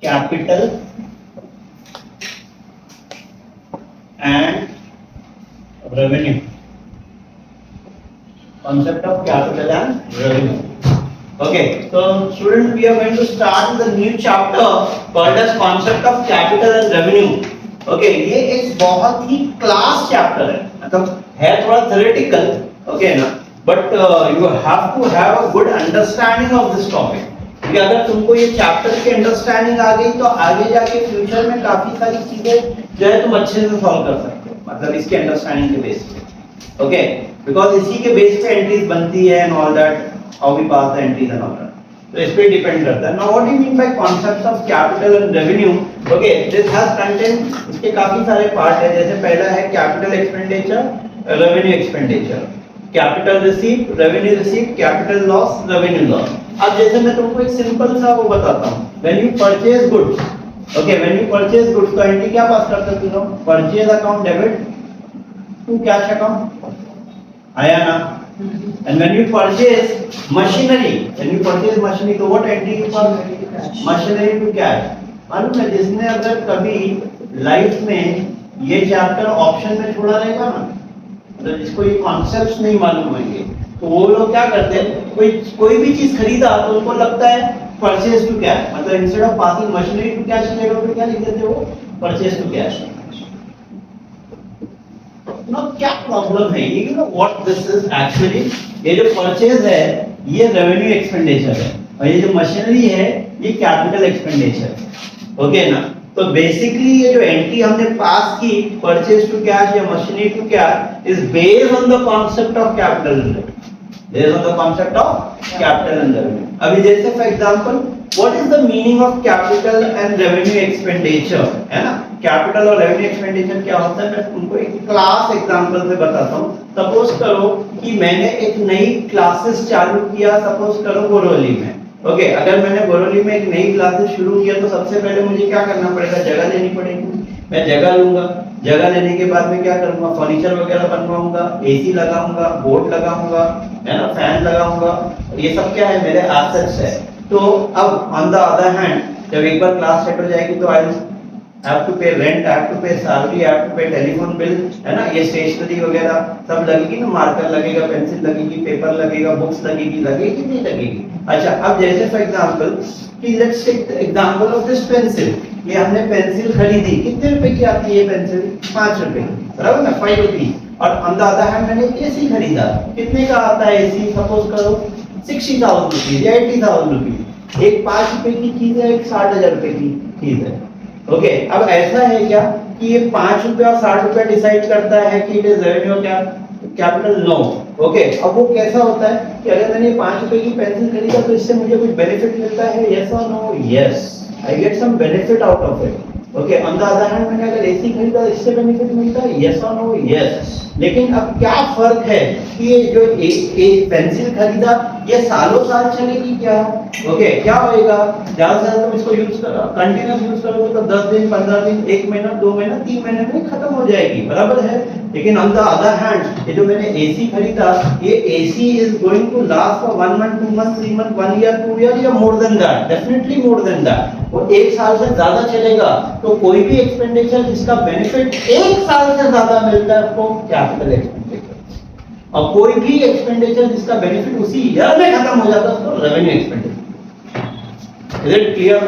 capital and revenue. Concept of capital and revenue. Okay, so students, we are going to start the new chapter called as concept of capital and revenue. Okay, ये एक बहुत ही class chapter है, मतलब है थोड़ा theoretical, okay ना, but you have to have a good understanding of this topic. क्योंकि अगर तुमको ये चैप्टर की अंडरस्टैंडिंग आ गई तो आगे जाके फ्यूचर में काफी सारी चीजें जो है तुम अच्छे से सॉल्व कर सकते हो, मतलब इसके अंडरस्टैंडिंग के बेस पे. ओके, बिकॉज इसी के बेस पे एंट्रीज बनती है and all that, how we pass the entries and all that. तो इस पे डिपेंड करता है. Now what do you mean by concepts of capital and revenue? Okay, this has content, इसके काफी सारे पार्ट है. जैसे पहला है capital expenditure, revenue expenditure, capital receipt, revenue receipt, capital loss, revenue loss. अब जैसे मैं तुमको एक सिंपल सा वो बताता हूँ. When you purchase goods, okay, when you purchase goods तो एंट्री क्या पास करते हो तुम? Purchase account debit to cash account, आया ना? And when you purchase machinery, तो what entry you pass? Machinery to cash. मालूम है, जिसने अगर कभी लाइफ में ये चैप्टर ऑप्शन में छोड़ा रहेगा ना, तो जिसको ये कॉन्सेप्ट्स नहीं मालूम होंगे, तो वो लोग क्या करते हैं, कोई भी चीज खरीदा तो उनको लगता है परचेज टू कैश, मतलब instead of passing machinery to cash की जगह पे क्या लिख देते हो? Purchase to cash. ना क्या प्रॉब्लम है ये? व्हाट दिस इज एक्चुअली, ये जो परचेज है ये रेवेन्यू एक्सपेंडिचर है और ये जो मशीनरी है ये कैपिटल एक्सपेंडिचर. ओके ना? तो बेसिकली ये जो एंट्री हमने पास की, परचेज टू कैश या machinery to cash, is based on the concept of capital and revenue. Based on the concept of capital and revenue. अभी जैसे for example, what is the meaning of capital and revenue expenditure? है ना? Capital और revenue expenditure क्या होता है? मैं तुमको एक क्लास एग्जांपल से बताता हूँ. सपोज करो कि मैंने एक नई क्लासेस चालू किया, सपोज करो बोरोली में. ओके, अगर मैंने बोरोली में एक नई क्लासेस शुरू किया तो सबसे पहले मुझे क्या करना पड़ेगा? जगह लेनी पड़ेगी. मैं जगह लूंगा, जगह लेने के बाद में क्या करूंगा? फर्नीचर वगैरह बनवाऊंगा, एसी लगाऊंगा, बोर्ड लगाऊंगा, है ना, फैन लगाऊंगा. ये सब क्या है? मेरे एसेट्स है. तो अब ऑन द अदर हैंड, जब एक बार क्लास सेट हो जाएगी तो आई हैव टू पे रेंट, आई हैव टू पे सैलरी, आई हैव टू पे टेलीफोन बिल, है ना, ये स्टेशनरी वगैरह सब लगेगी ना, मार्कर लगेगा, पेंसिल लगेगी, पेपर लगेगा, बुक्स लगेगी, लगेगी नहीं लगेगी? अच्छा, अब जैसे फॉर एग्जांपल कि let's take example of this pencil. ये हमने पेंसिल खरीदी, कितने रुपए की आती है पेंसिल? 5 रुपए, बराबर ना, 5 रुपीस. और ऑन द अदर हैंड मैंने एसी खरीदा, कितने का आता है एसी? सपोज करो 60,000 रुपीज या 80,000 रुपीज. एक 5 रुपए की चीज है, एक 60,000 रुपए की चीज है. ओके, अब ऐसा है क्या कि ये 5 रुपए और 60 रुपए डिसाइड करता है कि इट इज रेवेन्यू क्या कैपिटल? नो. ओके, अब वो कैसा होता है कि अगर मैंने 5 रुपए की पेंसिल खरीदा तो इससे मुझे कुछ बेनिफिट मिलता है? यस और no? Yes, I get some benefit out of it. Okay, on the other hand, मैंने अगर एसी खरीदा इससे बेनिफिट मिलता है? Yes or no? Yes. लेकिन अब क्या फर्क है कि ये जो पेंसिल खरीदा ये सालों साल चलेगी क्या? ओके, क्या होएगा? ज्यादा से ज्यादा तुम इसको यूज करो, कंटिन्यूस यूज करोगे तो 10 दिन, 15 दिन, 1 महीना, 2 महीना, 3 महीने में खत्म हो जाएगी, बराबर है. लेकिन ऑन द अदर हैंड ये जो मैंने एसी खरीदा, ये AC is going to last for 1 month, 2 month, 3 month, 1 year, 2 year या more than that, definitely more than that. वो 1 साल से ज्यादा चलेगा. तो कोई भी एक्सपेंडिचर जिसका बेनिफिट 1 साल से ज्यादा मिलता है उसको कैपिटल एक्सपेंडिचर, और कोई भी एक्सपेंडिचर जिसका बेनिफिट उसी ईयर में खत्म हो जाता है उसको revenue expenditure. Is it clear?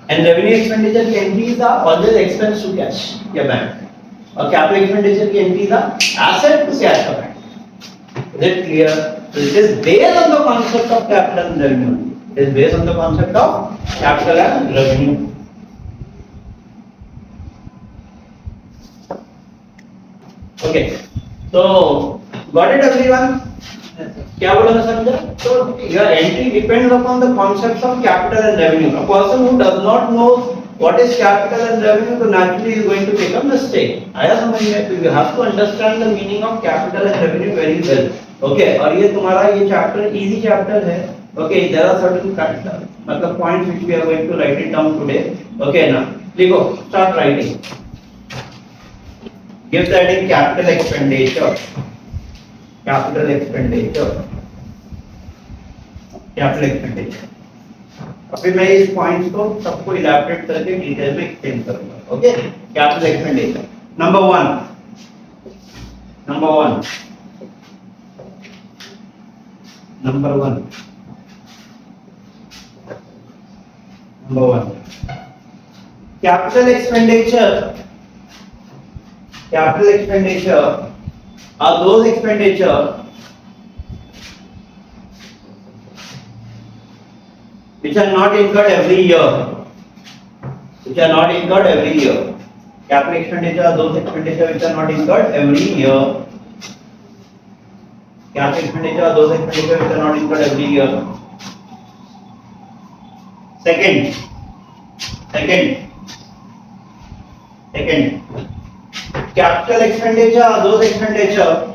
And revenue expenditure की entries are always expense to cash या बैंक, और कैपिटल एक्सपेंडिचर की entries are asset to cash या bank. Is it clear? So it is based on the concept of capital and revenue. It is based on the concept of capital and revenue. Okay, so got it everyone? क्या बोला मैं समझा? So your entry depends upon the concepts of capital and revenue. A person who does not know what is capital and revenue, so naturally is going to make a mistake. आया समझ में? So you have to understand the meaning of capital and revenue very well. Okay, और ये तुम्हारा ये chapter easy chapter है. Okay, there are certain मतलब points which we are going to write it down today. Okay ना, लिखो, start writing. Give that in capital expenditure. Capital expenditure. Capital expenditure. अभी मैं इस पॉइंट्स को सबको इलैबोरेट करके डिटेल में एक्सप्लेन करूंगा। Okay, capital expenditure number one capital expenditure are those expenditure which are not incurred every year. Capital expenditure are those expenditure which are not incurred every year. Capital expenditure are those expenditure which are not incurred every year. Second, capital expenditure are those expenditure.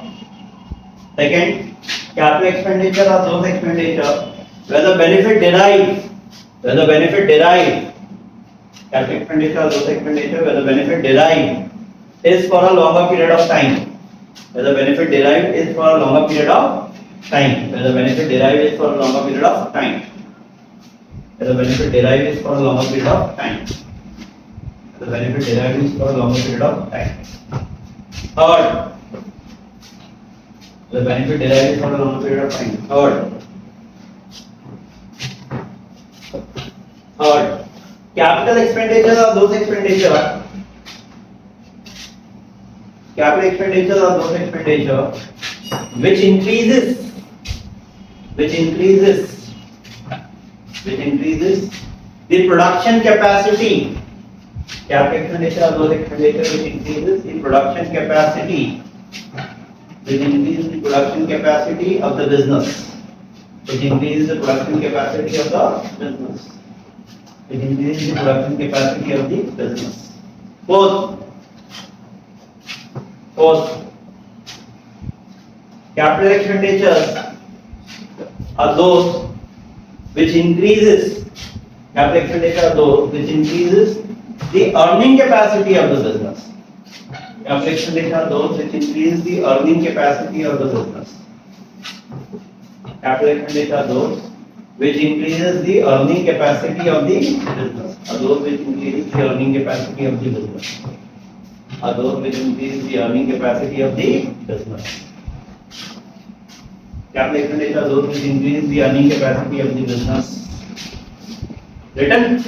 Capital expenditure are those expenditure where the benefit derived. Capital expenditure are those expenditure where the benefit derived is for a longer period of time. Where the benefit derived is for a longer period of time. Where the benefit derived is for a longer period of time. The benefit derived is for a longer period of time. The benefit derived is for a longer period of time. Third, the benefit derived is for a longer period of time. Third, capital expenditure are those expenditure. Capital expenditure are those expenditure which increases the production capacity. Capital expenditure are those expenditure which increases the production capacity. Which increases the production capacity of the business. Which increases the production capacity of the business. Which increases the production capacity of the business. Fourth, capital expenditures are those which increases. Capital expenditure are those which increases the earning capacity of the business. Capital expenditure are those which increase the earning capacity of the business. Capital expenditure are those which increases the earning capacity of the business. Are those which increases the earning capacity of the business. Are those which increase the earning capacity of the business. Capital expenditure are those which increase the earning capacity of the business. Written.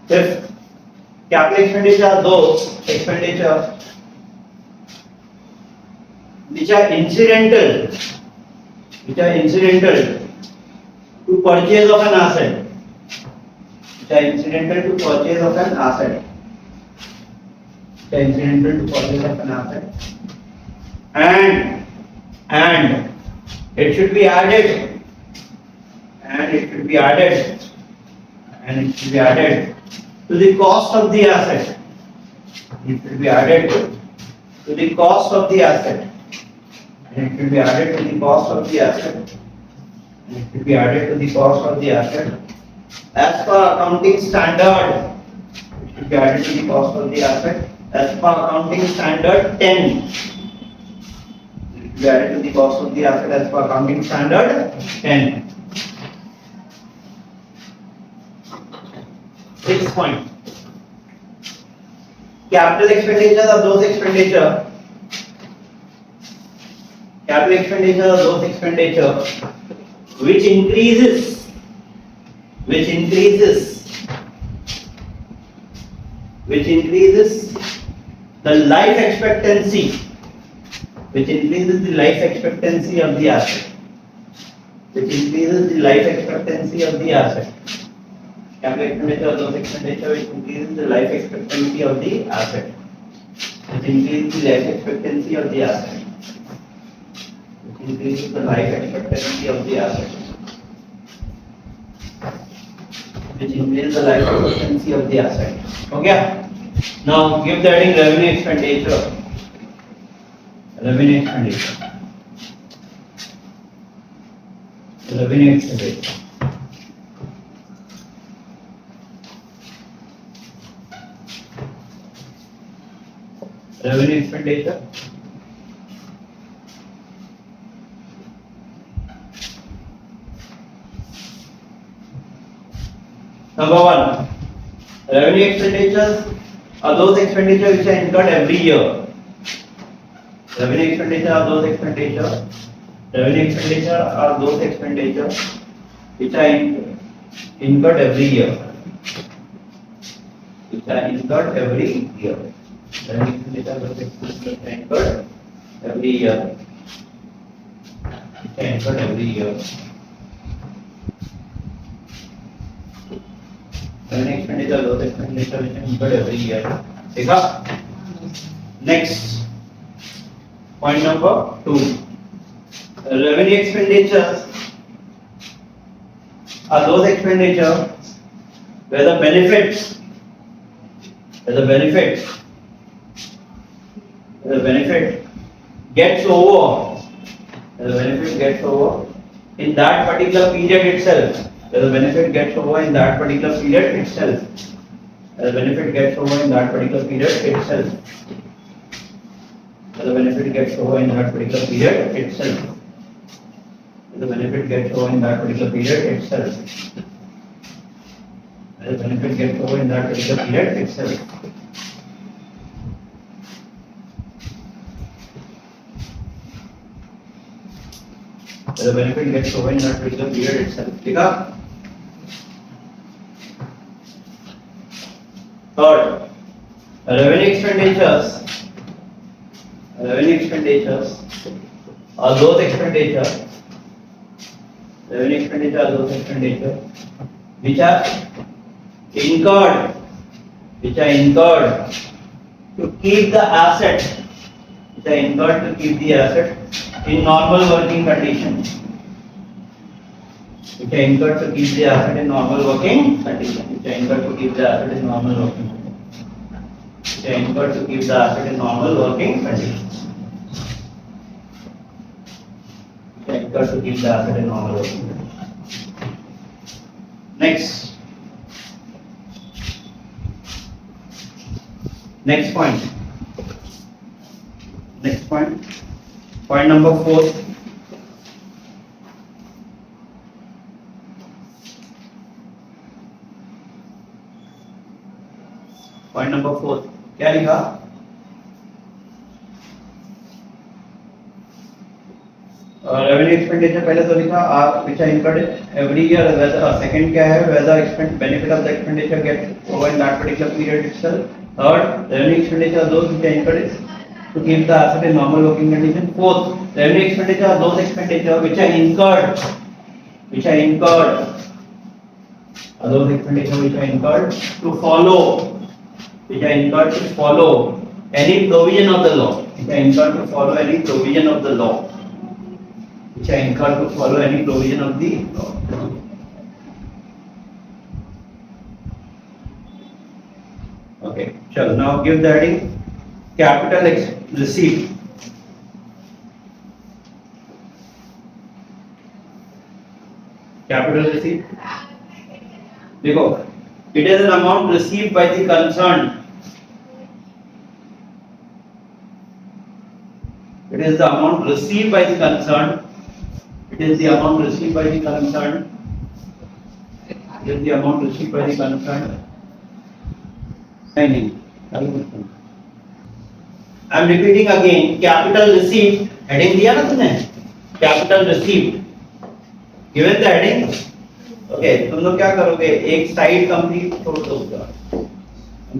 Fifth, capital expenditure are those expenditure which are incidental to purchase of an asset. And it should be added to the cost of the asset. It should be added to the cost of the asset. And it should be added to the cost of the asset. And it should be added to the cost of the asset. As per accounting standard, it should be added to the cost of the asset. As per accounting standard 10. It should be added to the cost of the asset as per accounting standard 10. 6th point. Capital expenditure are those expenditure. Capital expenditure are those expenditure which increases the life expectancy. Which increases the life expectancy of the asset. Capital expenditure are those expenditure which increases the life expectancy of the asset. Which increases the life expectancy of the asset. Okay. Now give the heading revenue expenditure. Revenue expenditure. Revenue expenditure. Revenue expenditure. Number one, revenue expenditures are those expenditures which are incurred every year. Revenue expenditure are those expenditure. Revenue expenditure are those expenditure which are incurred every year. Which are incurred every year. Revenue expenditure are those expenditure which are incurred every year. Which are incurred every year. Revenue expenditure are those expenditure which are incurred every year. देखा? Next. Point number 2. Revenue expenditures are those expenditures where the benefit gets over in that particular period itself. Where the benefit gets over in that particular period itself. The benefit gets over in that particular period itself. The benefit gets over in that particular period itself. The benefit gets over in that particular period itself. The benefit gets over in that particular period itself. The benefit gets over in that particular period itself. ठीक है? Third, revenue expenditures are those expenditures which are incurred to keep the asset in normal working condition. Which are incurred to keep the asset in normal working condition. Which are incurred to keep the asset in normal working condition. Which are incurred to keep the asset in normal working condition. Which are incurred to keep the asset in normal working condition. Next point. Point number 4. Point number 4 क्या लिखा? Revenue expenditure पहले तो लिखा which are incurred every year. Second क्या है? Whether benefit of the expenditure gets over in that particular period itself. Third, revenue expenditure are those which are incurred to keep the asset in normal working condition. Fourth, revenue expenditure are those expenditure which are incurred. Are those expenditure which are incurred to follow. Which are incurred to follow any provision of the law. Which are incurred to follow any provision of the law. Which are incurred to follow any provision of the law. Okay, chalo, now give the heading capital receipt. Capital receipt. देखो, it is an amount received by the concerned. It is the amount received by the concerned. It is the amount received by the concerned. It is the amount received by the concerned. नहीं. I am repeating again. Capital receipt. Heading दिया ना तुमने? Capital receipt. Given the heading. Okay, तुम लोग क्या करोगे? एक side complete छोड़ दो उसका.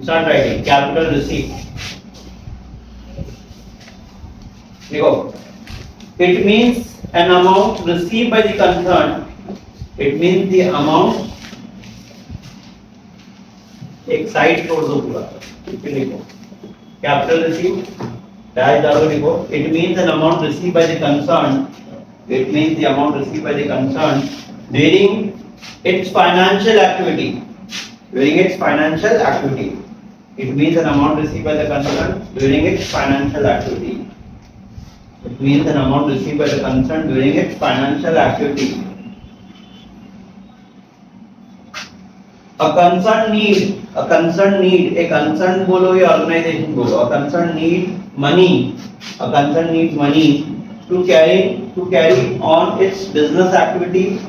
Start writing. Capital receipt. देखो. It means an amount received by the concerned. It means the amount. एक साइड छोड़ दो पूरा. लिखो. Capital receipt. Dash डालो लिखो. It means an amount received by the concerned. It means the amount received by the concerned during its financial activity. During its financial activity. It means an amount received by the concerned during its financial activity. It means an amount received by the concerned during its financial activity. A concerned need, a concerned बोलो या organization बोलो. A concerned need money to carry on its business activity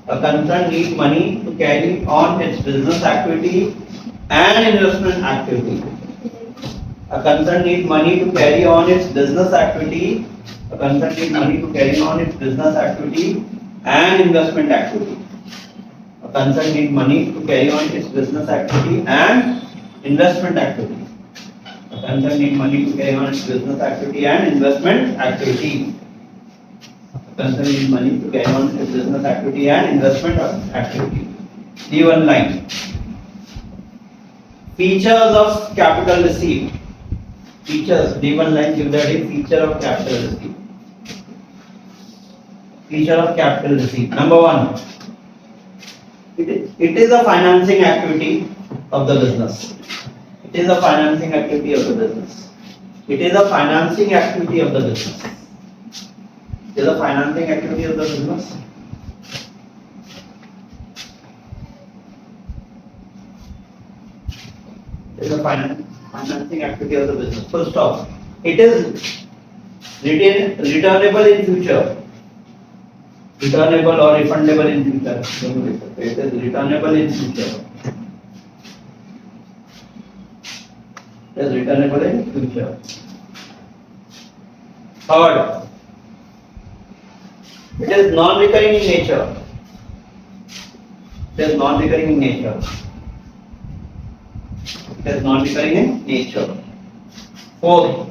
A concern needs money to carry on its business activity and investment activity. A concern needs money to carry on its business activity. A concern needs money to carry on its business activity and investment activity. A concern needs money to carry on its business activity and investment activity. A concern needs money to carry on its business activity and investment activity. Concern needs money to carry on its business activity and investment activity. D1 line. Features of capital receipt. Features. D1 line give that is feature of capital receipt. Feature of capital receipt. Number 1. It is a financing activity of the business. It is a financing activity of the business. It is a financing activity of the business. It is a financing activity of the business. It is a financing activity of the business. Full stop. It is returnable in future. Returnable or refundable in future. It is returnable in future. It is returnable in future. Third, it is non-recurring in nature. It is non-recurring in nature. It is non-recurring in nature. Fourth,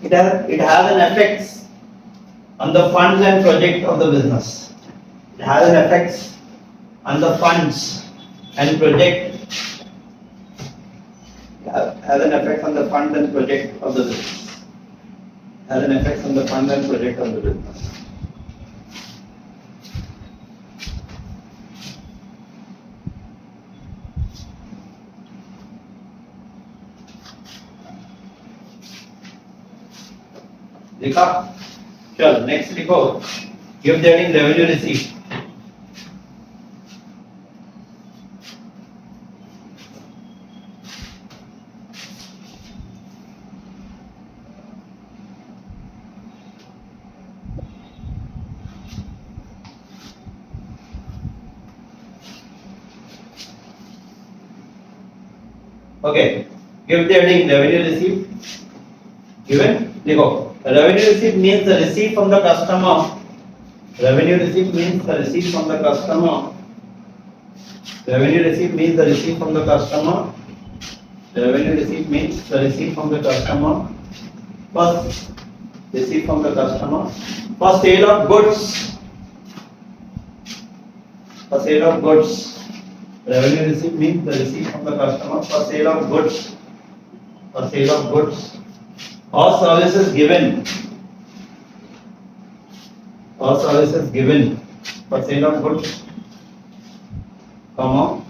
it has an effect on the funds and project of the business. It has an effect on the funds and project. Has an effect on the funds and project of the business. Has an effect on the funds and project of the business. लिखा चल next लिखो give that in revenue receipt okay give that in revenue receipt given देखो revenue receipt means the receipt from the customer. Revenue receipt means the receipt from the customer. Revenue receipt means the receipt from the customer. Revenue receipt means the receipt from the customer. First, receipt from the customer. For sale of goods. For sale of goods. Revenue receipt means the receipt from the customer for sale of goods. For sale of goods. Or services given. Or services given for sale of goods. Comma.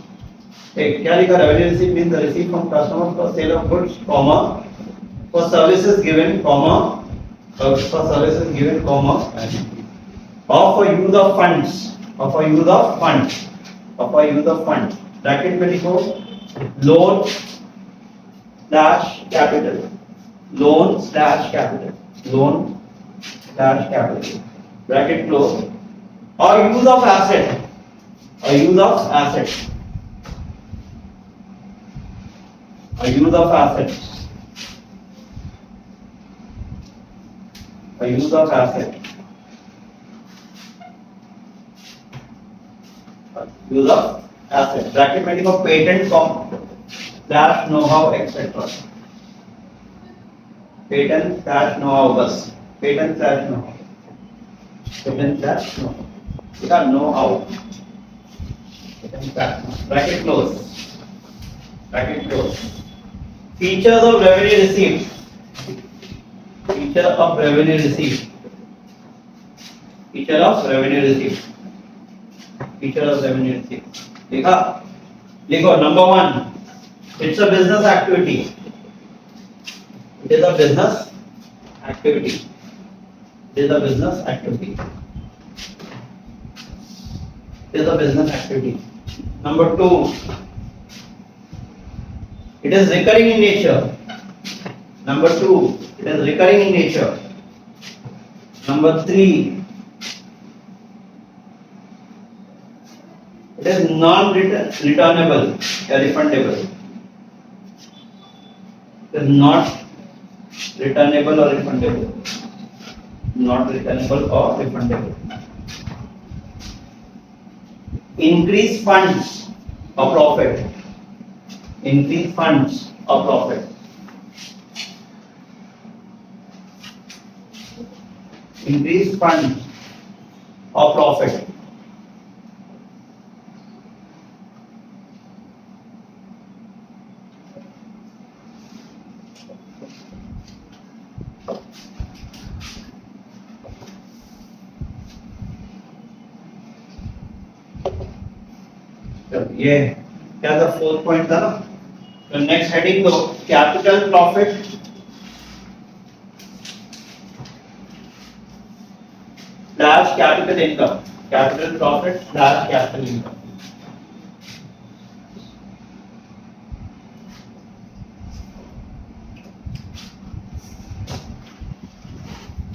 क्या लिखा revenue receipt means the receipt from customer for sale of goods, comma. For services given, comma. For services given, comma. Or for use of funds. Or for use of funds. Or for use of funds. Bracket में लिखो loan dash capital. Loan slash capital. Loan slash capital. Bracket close. Or use of asset. Or use of asset. Or use of assets. Or use of asset. Use of asset. Bracket में लिखो patent slash know-how etc. Patent slash know-how बस patent slash know-how patent slash know-how इसका know-how bracket close features of revenue receipt feature of revenue receipt feature of revenue receipt feature of revenue receipt लिखा लिखो number 1 it's a business activity. It is a business activity. It is a business activity. It is a business activity. Number 2, it is recurring in nature. Number 2, it is recurring in nature. Number 3, It is non-returnable या refundable. It is not returnable or refundable. Not returnable or refundable. Increase funds or profit. Increase funds or profit. Increase funds or profit. ये क्या था, 4th point था ना. तो next heading दो, capital profit slash capital income. Capital profit slash capital income.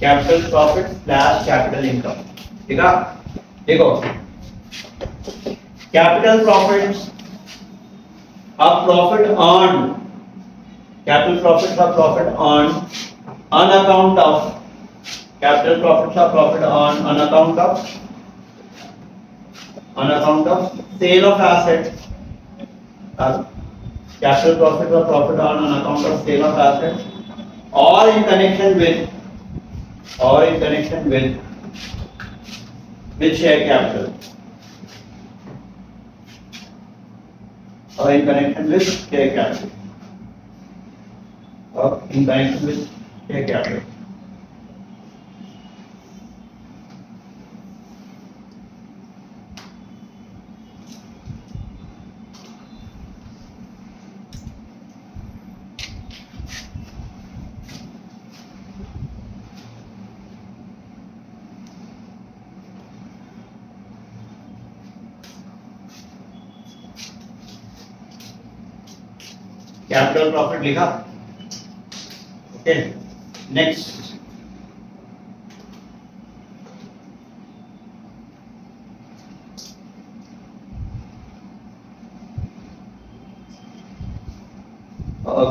Capital profit slash capital income. ठीक है, देखो capital profits are profit earned. Capital profits are profit earned on account of. Capital profits are profit earned on account of. On account of sale of assets. Capital profits are profit earned on account of sale of assets, or in connection with. Or in connection with share capital. Or in connection with share capital. Or in connection with share capital. Capital profit लिखा. Okay, next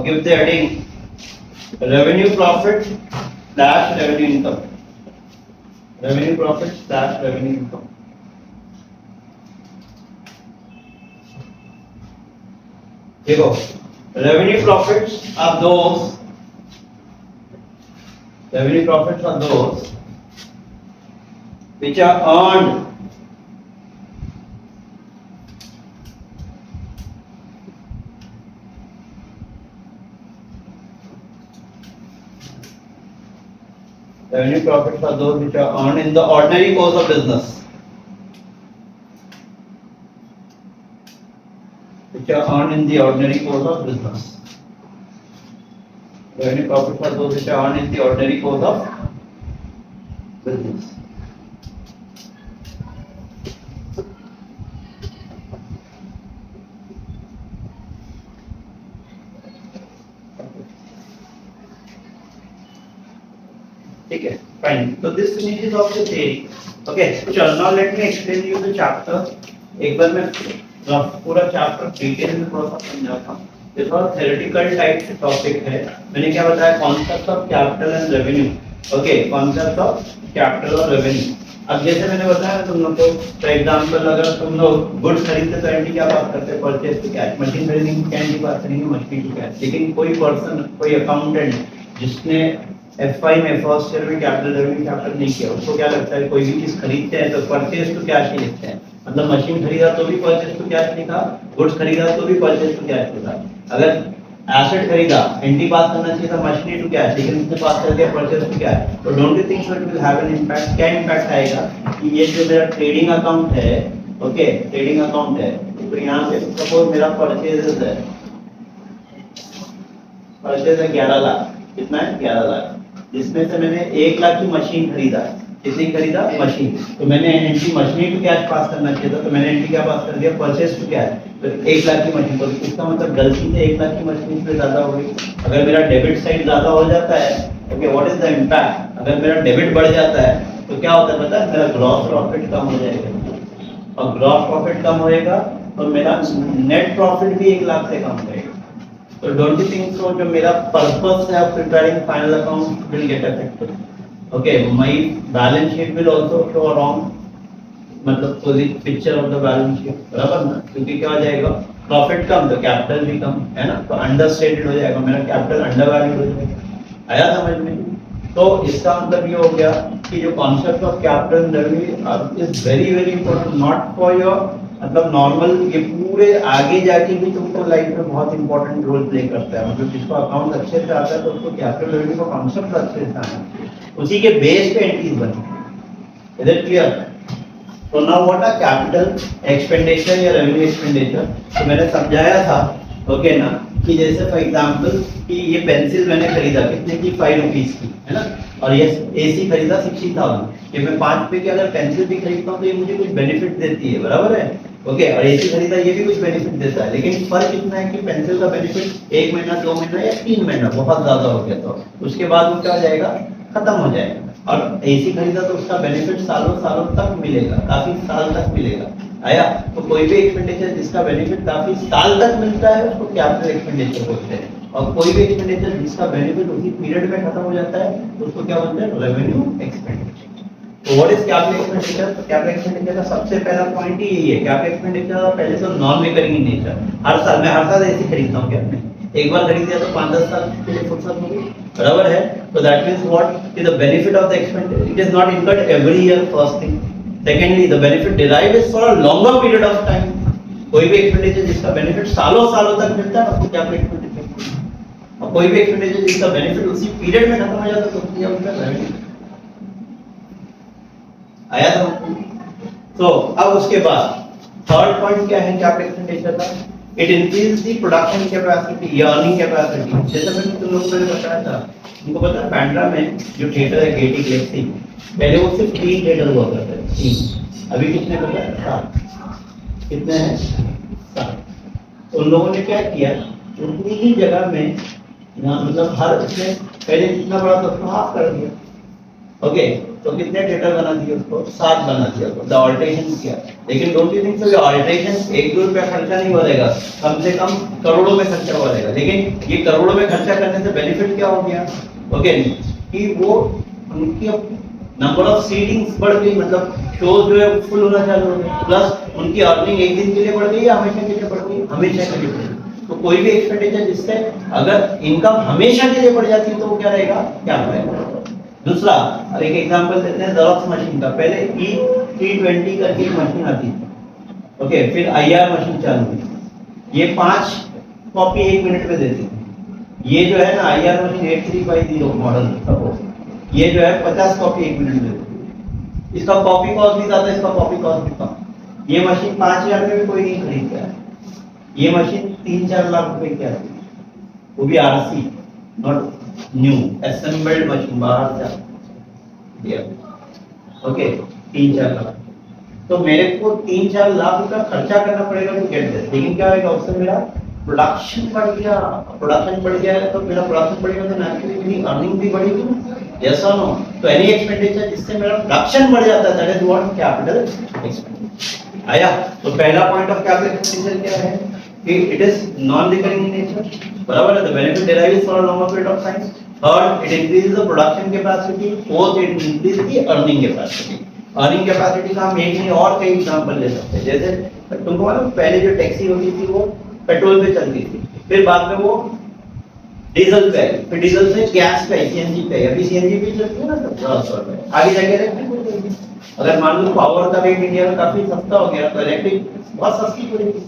give the heading revenue profit slash revenue income. Revenue profit slash revenue income. देखो, revenue profits are those which are earned in the ordinary course of business. Which are earned in the ordinary course of business. Revenue profits are those which are earned in the ordinary course of business. ठीक है, fine. So this finishes of the theory. Okay, so now let me explain you the chapter. एक बार मैं पूरा chapter detail में थोड़ा सा समझाता हूँ. ये थोड़ा थ्योरेटिकल टाइप से टॉपिक है. मैंने क्या बताया, concept of capital and revenue. Okay, concept of capital और रेवेन्यू. अब जैसे मैंने बताया तुम लोग को, फॉर एग्जांपल अगर तुम लोग गुड्स खरीदते तो एंटी क्या बात करते हैं, परचेज टू कैश. मशीन खरीदेंगे क्या एंटी बात करेंगे, मशीन टू कैश. लेकिन कोई पर्सन, कोई अकाउंटेंट जिसने F5 में फर्स्ट ईयर में कैपिटल रेवेन्यू कैपिटल नहीं किया, उसको क्या लगता है, कोई भी चीज खरीदते हैं तो परचेज टू कैश ही लिखते हैं. मतलब मशीन खरीदा तो भी परचेज टू कैश लिखा, गुड्स खरीदा तो भी परचेज टू कैश लिखा. अगर एसेट खरीदा, एंटी पास करना चाहिए था मशीनरी टू कैश, लेकिन उसने पास कर दिया परचेज टू कैश. तो don't you think so it will have an impact. क्या इंपैक्ट आएगा कि ये जो मेरा ट्रेडिंग अकाउंट है, ओके ट्रेडिंग अकाउंट है, तो यहाँ पे सपोज मेरा परचेज है 11 लाख. कितना है, 11 लाख. जिसमें से मैंने 1 लाख की मशीन खरीदा. कितनी खरीदा, मशीन. तो मैंने एंट्री मशीनरी टू कैश पास करना चाहिए था, तो मैंने एंट्री क्या पास कर दिया, परचेज टू कैश. तो 1 लाख की मशीन. तो इसका मतलब गलती से 1 लाख की मशीन से ज्यादा हो गई. अगर मेरा डेबिट साइड ज्यादा हो जाता है, okay what is the impact. अगर मेरा डेबिट बढ़ जाता है तो क्या होता है पता है, मेरा ग्रॉस प्रॉफिट कम हो जाएगा. और ग्रॉस प्रॉफिट कम होएगा तो मेरा नेट प्रॉफिट भी 1 लाख से कम होएगा। तो डोंट यू थिंक सो जो मेरा पर्पस है of preparing final account will get affected. Okay, my balance sheet will also show wrong, मतलब positive picture of the balance sheet, बराबर ना, क्योंकि क्या हो जाएगा, प्रॉफिट कम तो कैपिटल भी कम, है ना, तो अंडर स्टेटेड हो जाएगा, मेरा कैपिटल अंडर वैल्यूड हो जाएगा। आया समझ में? तो इसका मतलब ये हो गया कि जो concept of capital revenue is very very important, not for your मतलब नॉर्मल, ये पूरे आगे जाके भी तुमको लाइफ में बहुत इंपॉर्टेंट रोल प्ले करता है। मतलब जिसको अकाउंट अच्छे से आता है तो उसको कैपिटल रेवेन्यू का कॉन्सेप्ट अच्छे से आना चाहिए, उसी के बेस पे एंट्रीज बनी। Is it clear? तो now what are capital expenditure या रेवेन्यू एक्सपेंडिचर? तो मैंने समझाया था, ओके ना, कि जैसे फॉर एग्जांपल कि ये पेंसिल मैंने खरीदा कितने की, 5 रुपीस की, है ना, और ये एसी खरीदा 60,000। ये मैं 5 रुपए की अगर पेंसिल भी खरीदता हूँ तो ये मुझे कुछ बेनिफिट देती है, बराबर है, ओके, और एसी खरीदा ये भी कुछ बेनिफिट देता है। लेकिन फर्क इतना है कि पेंसिल का बेनिफिट 1 महीना, 2 महीना या 3 महीना बहुत ज्यादा हो गया, तो उसके बाद वो क्या हो जाएगा, खत्म हो जाएगा। और एसी खरीदा तो उसका बेनिफिट सालों सालों तक मिलेगा, काफी साल तक मिलेगा। आया? तो कोई भी एक्सपेंडिचर जिसका बेनिफिट काफी साल तक मिलता है उसको कैपिटल एक्सपेंडिचर बोलते हैं, और कोई भी एक्सपेंडिचर जिसका बेनिफिट उसी पीरियड में खत्म हो जाता है तो उसको क्या बोलते हैं, रेवेन्यू एक्सपेंडिचर। तो व्हाट इज कैपिटल एक्सपेंडिचर? तो कैपिटल एक्सपेंडिचर का सबसे पहला पॉइंट ही यही है। कैपिटल एक्सपेंडिचर पहले तो नॉन रिकरिंग इन नेचर, हर साल एसी खरीदता हूँ, क्या एक बार खरीद दिया तो 5-10 साल के लिए फुर्सत होगी, बराबर है। तो that means what is the benefit of the expenditure, it is not incurred every year, first thing. Secondly the benefit derive is for a longer period of time. कोई भी एक्सपेंडिचर जिसका बेनिफिट सालों सालों तक मिलता है उसको कैपिटल एक्सपेंडिचर, और कोई भी एक्सपेंडिचर जिसका बेनिफिट उसी पीरियड में खत्म हो जाता है तो उसको क्या बोलते हैं, रेवेन्यू। आया समझ? तो अब उसके बाद थर्ड पॉइंट क्या है कैपिटल एक्सपेंडिचर का? It increase the production capacity या अर्निंग कैपेसिटी। जैसे मैंने तुम लोगों को बताया था, तुमको पता है बांद्रा में जो थिएटर है गेटी गैलेक्सी, पहले वो सिर्फ 3 थिएटर हुआ करते थे, 3, अभी कितने पता है, 7। कितने हैं? 7। उन लोगों ने क्या किया, उतनी ही जगह में मतलब हर उसने पहले कितना बड़ा था उसको हाफ कर दिया, ओके, तो कितने थिएटर बना दिए उसको, 7 बना दिया, द ऑल्टरेशन किया। लेकिन डोंट यू थिंक सो ये ऑल्टरेशन 1-2 रुपया खर्चा नहीं बढ़ेगा, कम से कम करोड़ों में खर्चा बढ़ेगा। लेकिन ये करोड़ों में खर्चा करने से बेनिफिट क्या हो गया, ओके, कि वो उनकी नंबर ऑफ सीटिंग्स बढ़ गई, मतलब शोज जो है फुल होना चालू हो गए, प्लस उनकी अर्निंग एक दिन के लिए बढ़ गई या हमेशा के लिए बढ़ गई, हमेशा के लिए बढ़ गई। तो कोई भी एक्सपेंडिचर जिससे अगर इनकम हमेशा के लिए बढ़ जाती है तो वो क्या रहेगा, क्या बढ़ेगा। दूसरा, अब एक एग्जांपल देते हैं जेरॉक्स मशीन का। पहले E320 करके एक मशीन आती थी, ओके, फिर IR मशीन चालू हुई, ये 5 कॉपी 1 मिनट में देती थी। ये जो है ना IR मशीन 8350 मॉडल सपोज, ये जो है 50 कॉपी 1 मिनट में देती है। इसका कॉपी कॉस्ट भी ज्यादा, इसका कॉपी कॉस्ट भी कम। ये मशीन 5000 में भी कोई नहीं खरीदता है। ये मशीन 3-4 लाख रुपए की आती है, वो भी RC, not new assembled machine, बाहर से दिया, ओके, 3-4 लाख। तो मेरे को 3-4 लाख रुपया खर्चा करना पड़ेगा टू गेट दिस। लेकिन क्या होगा, उससे मेरा प्रोडक्शन बढ़ गया, प्रोडक्शन बढ़ गया है तो मेरा प्रोडक्शन बढ़ेगा तो नेचुरली मेरी अर्निंग भी बढ़ेगी, यस और नो। तो एनी एक्सपेंडिचर जिससे मेरा प्रोडक्शन बढ़ जाता है that is what capital expenditure. आया? तो पहला पॉइंट ऑफ कैपिटल एक्सपेंडिचर क्या है कि it is non recurring in nature, बराबर है, the benefit derived for a longer period of time. Third, it increases the production capacity. Fourth, it increases the earning capacity. Earning capacity का हम एक नहीं और कई एग्जांपल ले सकते हैं। जैसे तुमको मालूम पहले जो टैक्सी होती थी वो पेट्रोल पे चलती थी, फिर बाद में वो डीजल पे आई, फिर डीजल से गैस पे आई, सीएनजी पे आई, अभी सीएनजी पे चलती है ना, सब आगे जाके रहेगी। अगर मान लो पावर का रेट इंडिया में काफी सस्ता हो गया तो इलेक्ट्रिक बहुत सस्ती पड़ेगी,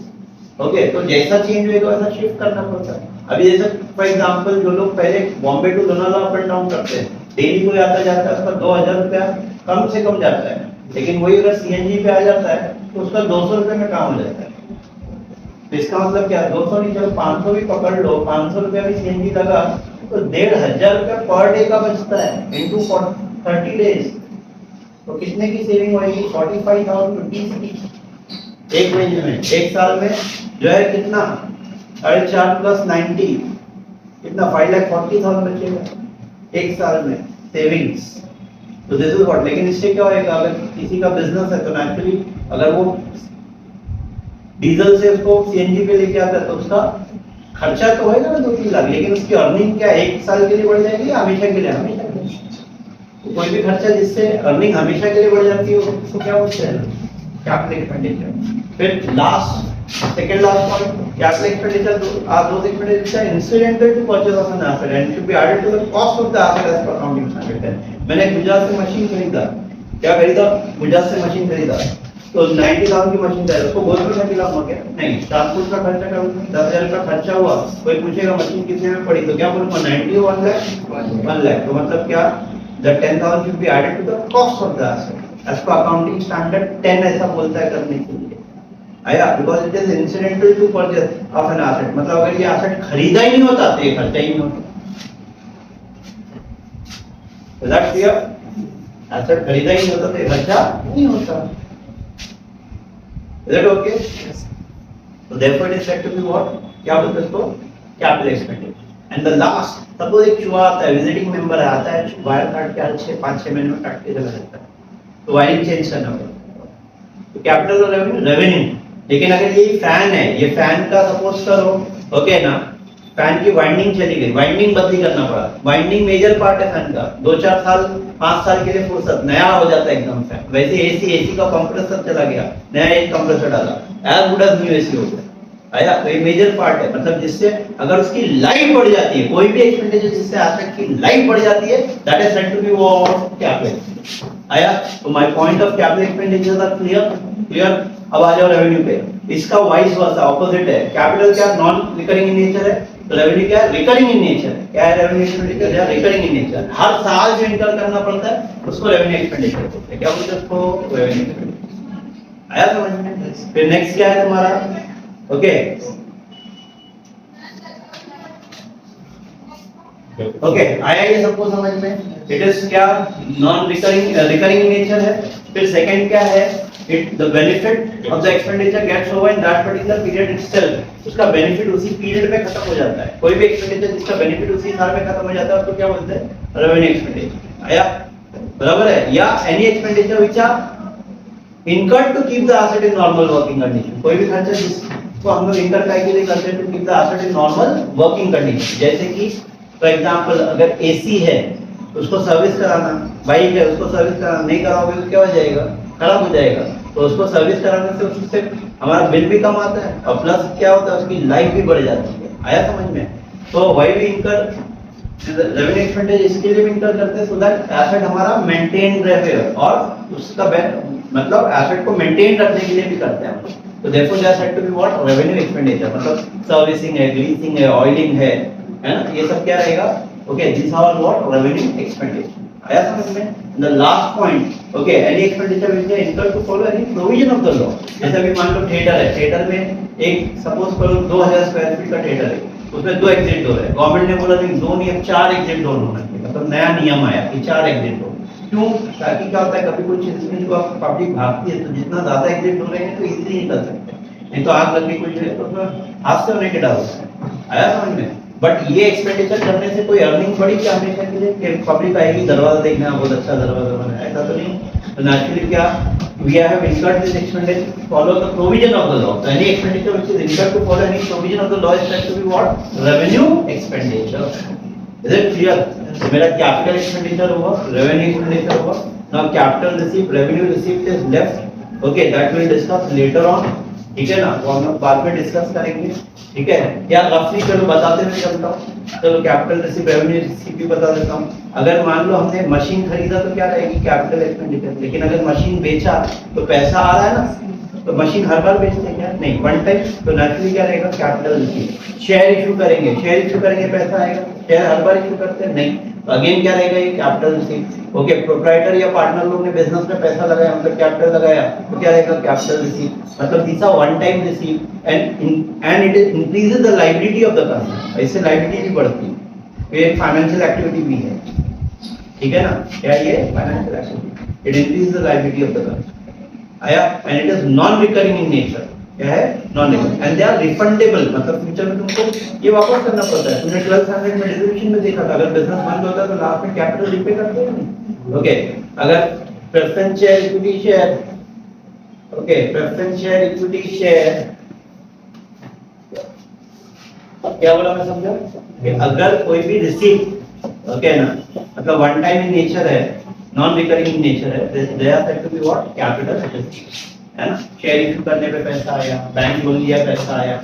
ओके, तो जैसा चेंज होगा वैसा शिफ्ट करना पड़ता है। अभी जैसे फॉर एग्जांपल जो लोग पहले Bombay to Lonavala up and down करते हैं, डेली कोई आता जाता है उसका 2000 रुपया कम से कम जाता है, लेकिन वही अगर सीएनजी पे आ जाता है तो उसका 200 रुपये में काम हो जाता है। तो इसका मतलब क्या, 200 नहीं, चलो 500 भी पकड़ लो, 500 रुपया भी सीएनजी लगा तो 1500 रुपया पर डे का बचता है इनटू 30 डेज। तो कितने की सेविंग होगी, 45,000 रुपीज की एक महीने में। एक साल में जो है कितना, 4.5 प्लस 90 कितना, 5,40,000 बचेगा एक साल में सेविंग्स। तो दिस इज व्हाट। लेकिन इससे क्या होएगा, अगर किसी का बिजनेस है तो नेचुरली अगर वो डीजल से उसको सीएनजी पे लेके आता है तो उसका खर्चा तो होएगा ना 2-3 लाख, लेकिन उसकी अर्निंग क्या 1 साल के लिए बढ़ जाएगी या हमेशा के लिए? हमेशा के लिए। तो कोई भी खर्चा जिससे अर्निंग हमेशा के लिए बढ़ जाती है उसको क्या बोलते हैं? Capital expenditure. फिर last second last point, capital expenditure are those expenditure incidental to purchase of an asset and should be added to the cost of the asset as per accounting standard। मैंने गुजरात से machine खरीदा, क्या खरीदा? गुजरात से machine खरीदा, तो 90,000 की machine है, उसको बोल में खिलाऊंगा क्या? नहीं, ट्रांसपोर्ट का खर्चा करूंगा, 10,000 का खर्चा हुआ, कोई पूछेगा मशीन कितने में पड़ी तो क्या बोलूंगा? 90 1 लाख 1 लाख। तो मतलब क्या, the 10,000 should be added to the cost of the asset as per accounting standard 10 ऐसा बोलता है करने के लिए आया, because it is incidental to purchase of an asset। मतलब अगर ये asset खरीदा ही नहीं होता तो ये खर्चा ही नहीं होता। Is that clear? Asset खरीदा ही नहीं होता तो ये खर्चा नहीं होता। Is that okay? Yes. So therefore it is said to be what? क्या बोलते हैं इसको? Capital expenditure। And the last, suppose एक चूहा आता है, विजिटिंग मेंबर आता है, वायर काट के हर 5-6 महीने में काट के चला जाता है, तो वायरिंग चेंज करना पड़ता है। तो कैपिटल और रेवेन्यू। लेकिन अगर ये फैन है, ये फैन का सपोज करो, ओके ना, फैन की वाइंडिंग चली गई, वाइंडिंग बदली करना पड़ा, वाइंडिंग मेजर पार्ट है फैन का, 2-4 साल 5 साल के लिए फुर्सत, नया हो जाता है एकदम फैन। वैसे एसी का कंप्रेसर चला गया, नया एक कंप्रेसर डाला, as good as new AC हो गया आया। तो ये मेजर पार्ट है, मतलब जिससे अगर उसकी लाइफ बढ़ जाती है, कोई भी एक्सपेंडिचर जिससे एसेट की लाइफ बढ़ जाती है, that is said to be what? Capital आया। तो my point of capital expenditure are clear. अब आ जाओ रेवेन्यू पे, इसका वाइस वर्सा ऑपोजिट है। कैपिटल क्या नॉन रिकरिंग इन नेचर है, तो रेवेन्यू क्या है? रिकरिंग इन नेचर है। क्या है रेवेन्यू एक्सपेंडिचर? या रिकरिंग इन नेचर, हर साल जो इनकम करना पड़ता है उसको रेवेन्यू एक्सपेंडिचर बोलते हैं। क्या बोलते हैं उसको? Revenue expenditure. आया समझ में? फिर नेक्स्ट क्या है तुम्हारा? ओके ओके, आया ये सबको समझ में? इट इज क्या? Non recurring recurring in nature है। फिर सेकंड क्या है? It the benefit of the expenditure gets over in that particular period itself. उसका बेनिफिट उसी पीरियड में खत्म हो जाता है। कोई भी एक्सपेंडिचर जिसका बेनिफिट उसी साल में खत्म हो जाता है उसको क्या बोलते हैं? Revenue expenditure. आया बराबर है? या any expenditure which are incurred to keep the asset in normal working condition. कोई भी खर्चा जिसको हम लोग इनकर के लिए करते हैं to keep the asset in normal working condition. जैसे कि फॉर एग्जांपल अगर एसी है उसको सर्विस कराना, बाइक है उसको सर्विस कराना, नहीं कराओगे तो क्या हो जाएगा? खराब हो जाएगा। तो उसको सर्विस कराने से उससे हमारा बिल भी कम आता है और प्लस क्या होता है? उसकी लाइफ भी बढ़ जाती है। आया समझ में? तो व्हाई वी इनकर रेवेन्यू एक्सपेंडिचर इसके लिए भी इनकर करते हैं सो दैट एसेट हमारा मेंटेन रहे, और उसका मतलब एसेट को मेंटेन रखने के लिए भी करते हैं। तो therefore that said to be what? Revenue expenditure. मतलब सर्विसिंग है, ग्रीसिंग है, ऑयलिंग है ना, ये सब क्या रहेगा? Okay, this are what? Revenue expenditure. आया समझ में? The last point, okay, any expenditure which is incurred to follow any provision of the law. जैसे अभी मान लो थिएटर है, थिएटर में एक सपोज करो 2000 स्क्वायर फीट का थिएटर है, उसमें 2 एग्जिट डोर है। गवर्नमेंट ने बोला नहीं 2 नहीं अब 4 एग्जिट डोर होना चाहिए, मतलब नया नियम आया कि 4 एग्जिट डोर। क्यों? ताकि क्या होता है कभी कुछ चीज में जो आप पब्लिक भागती है तो जितना ज्यादा एग्जिट डोर रहेंगे तो इजीली निकल सकते हैं, नहीं तो आग लगने कुछ है तो उसमें हाथ से होने के डर होता है। आया समझ में? बट ये एक्सपेंडिचर करने से कोई अर्निंग बढ़ी क्या हमेशा के लिए? कि पब्लिक आएगी दरवाजा देखना, बहुत अच्छा दरवाजा बना है, ऐसा तो नहीं। तो नेचुरली क्या we have incurred this expenditure follow the provision of the law. तो any expenditure which is incurred to follow any provision of the law is said to be what? Revenue expenditure. Is it clear? मेरा capital expenditure हुआ, revenue expenditure हुआ। Now capital received, revenue received is left. Okay, that will discuss later on, ठीक है ना, वो हम लोग बाद में डिस्कस करेंगे, ठीक है। या रफली चलो बताते हुए चलता हूँ। चलो कैपिटल रिसीव, रेवेन्यू रिसीव भी बता देता हूँ। अगर मान लो हमने मशीन खरीदा तो क्या रहेगी? Capital expenditure. लेकिन अगर मशीन बेचा तो पैसा आ रहा है ना, तो मशीन हर बार बेचते हैं क्या? नहीं, वन टाइम। तो नेचुरली क्या रहेगा? Capital receive. शेयर इशू करेंगे, शेयर इशू करेंगे पैसा आएगा, शेयर हर बार इशू करते हैं नहीं, तो अगेन क्या रहेगा? ये कैपिटल रिसीव। ओके, प्रोप्राइटर या पार्टनर लोग ने बिजनेस में पैसा लगाया, मतलब कैपिटल लगाया, तो क्या रहेगा? Capital receive. मतलब this are one time receive and it increases the liability of the company. इससे लायबिलिटी भी बढ़ती है, ये फाइनेंशियल एक्टिविटी भी है, ठीक है ना। क्या ये financial activity? It increases the liability of the company. आया? And it is non recurring in nature. क्या है? Non recurring. And they are refundable, मतलब फ्यूचर में तुमको ये वापस करना पड़ता है। तुमने 1200 में डिस्क्रिप्शन में देखा था, अगर बिजनेस बंद होता है तो लास्ट में कैपिटल रिपे करते हैं, ओके, अगर preference share equity share, okay preference share equity share, क्या बोला मैं समझा कि अगर कोई भी रिसीट, ओके ना, मतलब वन टाइम इन नेचर है, नॉन रिकरिंग इन नेचर है, they are said to be what, capital receipt, है ना। शेयर इशू करने पे पैसा आया, बैंक लोन लिया पैसा आया,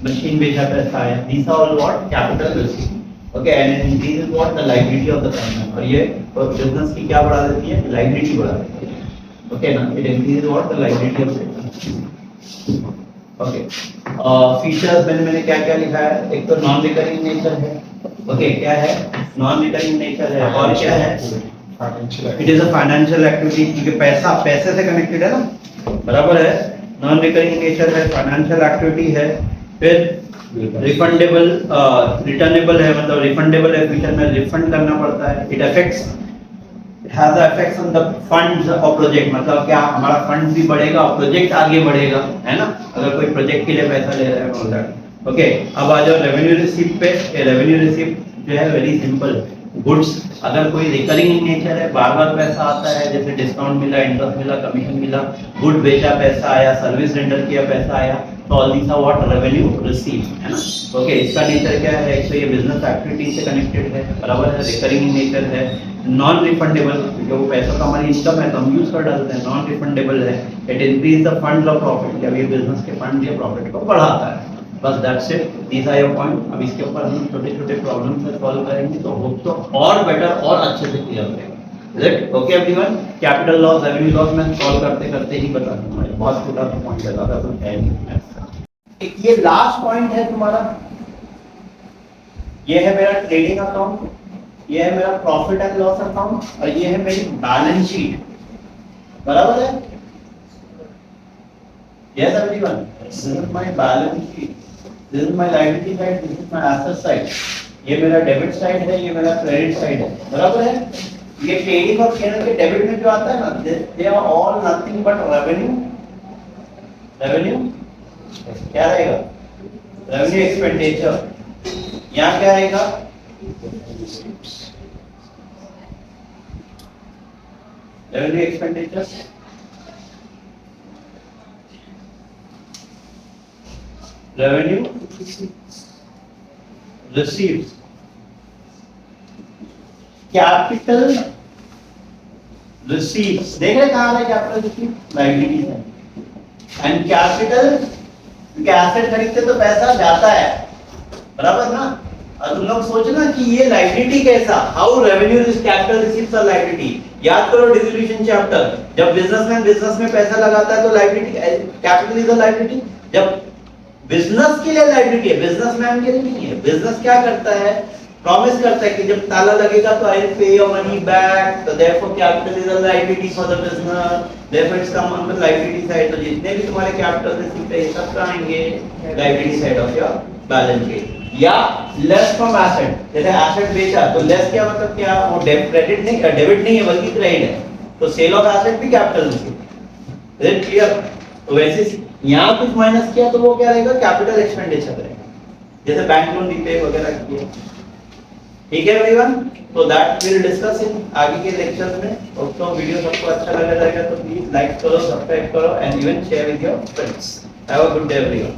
मशीन बेचा पैसा आया, these are all what capital receipt, okay, and this is what the liability of the company, और ये बिजनेस की क्या बढ़ा देती है, लाइबिलिटी बढ़ा देती है, ओके ना, it increases what the liability of the company, okay. Features मैंने क्या क्या लिखा है, एक तो नॉन रिकरिंग नेचर है, ओके क्या है, नॉन रिकरिंग नेचर है, और क्या है, it is a financial activity, क्योंकि पैसा पैसे से कनेक्टेड है ना, बराबर है, नॉन रिकरिंग नेचर है, फाइनेंशियल एक्टिविटी है, फिर रिफंडेबल, रिटर्नेबल है, मतलब रिफंडेबल है, फ्यूचर में रिफंड करना पड़ता है, it affects, it has effects on the funds of project, मतलब क्या हमारा फंड भी बढ़ेगा और प्रोजेक्ट आगे बढ़ेगा, है ना, अगर कोई प्रोजेक्ट के लिए पैसा ले रहा है ऑल दैट, ओके। अब आ जाओ रेवेन्यू रिसीप्ट पे, रेवेन्यू रिसीप्ट जो है वेरी सिंपल, गुड्स, अगर कोई रिकरिंग इन नेचर है, बार बार पैसा आता है, जैसे डिस्काउंट मिला, इंटरेस्ट मिला, कमीशन मिला, गुड बेचा पैसा आया, सर्विस रेंडर किया पैसा आया, तो all these are what, revenue receive, है ना, ओके। इसका नेचर क्या है, तो ये बिजनेस एक्टिविटी से कनेक्टेड है, बराबर है, रिकरिंग इन नेचर है, नॉन रिफंडेबल, क्योंकि वो पैसा तो हमारी इनकम है तो हम यूज कर डालते हैं, नॉन रिफंडेबल है, it increase the funds of profit, जब ये बिजनेस के फंड या प्रॉफिट को बढ़ाता है, बस that's it, these are your point. अब इसके ऊपर हम छोटे छोटे प्रॉब्लम से सॉल्व करेंगे, तो होप तो और बेटर और अच्छे से क्लियर होगा, right, okay everyone. Capital loss, revenue loss मैं सॉल्व करते करते ही बता दूंगा, बहुत छोटा सा पॉइंट है, ज्यादा तो है नहीं। ये लास्ट पॉइंट है तुम्हारा, ये है मेरा ट्रेडिंग अकाउंट, ये है मेरा प्रॉफिट एंड लॉस अकाउंट, और ये है मेरी बैलेंस शीट, बराबर है, yes everyone, this is my balance sheet, this is my liability side, this is my asset side, ये मेरा डेबिट साइड है, ये मेरा क्रेडिट साइड है, बराबर है। ये ट्रेडिंग और P&L के डेबिट में जो आता है ना, they are all nothing but revenue, revenue क्या रहेगा, रेवेन्यू एक्सपेंडिचर, यहाँ क्या आएगा, revenue expenditure, revenue receives, capital receives, देख रहे कहां है कैपिटल रिसीव, लायबिलिटी है, एंड कैपिटल, क्योंकि एसेट खरीदते तो पैसा जाता है, बराबर ना। और तुम लोग सोचना कि ये लायबिलिटी कैसा, how revenue is capital receives और लायबिलिटी, याद करो डिसोल्यूशन चैप्टर, जब बिजनेसमैन बिजनेस में पैसा लगाता है तो liability, capital is a liability, जब बिजनेस के लिए लायबिलिटी है, बिजनेसमैन के लिए नहीं है। बिजनेस क्या करता है, प्रॉमिस करता है कि जब ताला लगेगा तो I will pay your money back, तो therefore capital is a liability for the business, therefore it's come on the liability side, तो जितने भी तुम्हारे कैपिटल रिसीव्ड है ये सब कहां आएंगे, liability side of your balance sheet. या लेस फ्रॉम एसेट, जैसे एसेट बेचा तो लेस क्या मतलब क्या, वो क्रेडिट नहीं, डेबिट नहीं है बल्कि क्रेडिट है, तो सेल ऑफ एसेट भी capital received, is it clear. तो वैसे यहाँ कुछ माइनस किया तो वो क्या रहेगा, कैपिटल एक्सपेंडिचर रहेगा, जैसे बैंक लोन रीपे वगैरह किए, ठीक है एवरीवन। तो दैट विल डिस्कस इन आगे के लेक्चर्स में। दोस्तों वीडियो सबको अच्छा लगा रहेगा तो प्लीज लाइक करो, सब्सक्राइब करो and even share with your friends. Have a good day everyone.